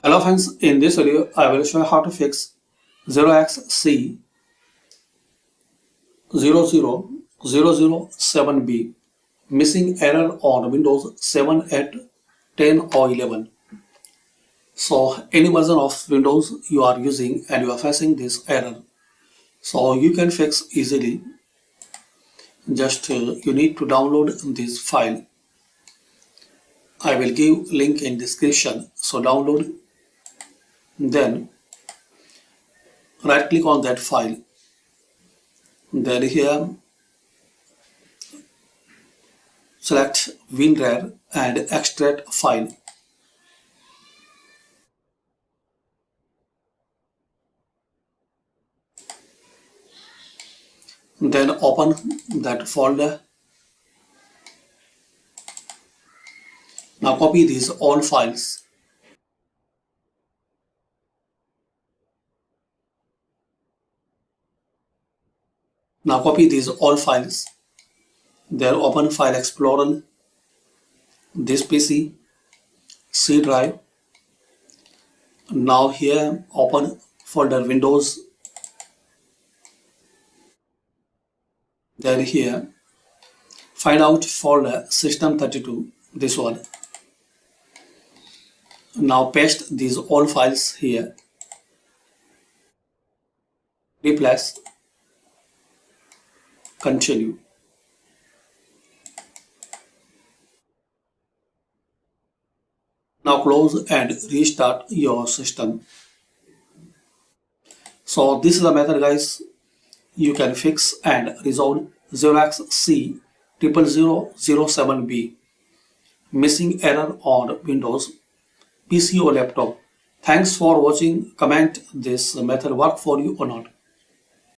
Hello friends, in this video I will show you how to fix 0xc00007b missing error on Windows 7, 8, 10 or 11. So any version of Windows you are using and you are facing this error. So you can fix easily. Just you need to download this file. I will give link in description. So download, then right click on that file. Then here select WinRAR and extract file. Then open that folder. Now copy these all files. Now copy these all files. Then open File Explorer, this PC, C drive. Now here open folder Windows. Then here find out folder System32, this one. Now paste these all files here. Replace, continue. Now close and restart your system. So this is the method, guys. You can fix and resolve 0xc00007b missing error on Windows PC or laptop. Thanks for watching. Comment this method work for you or not.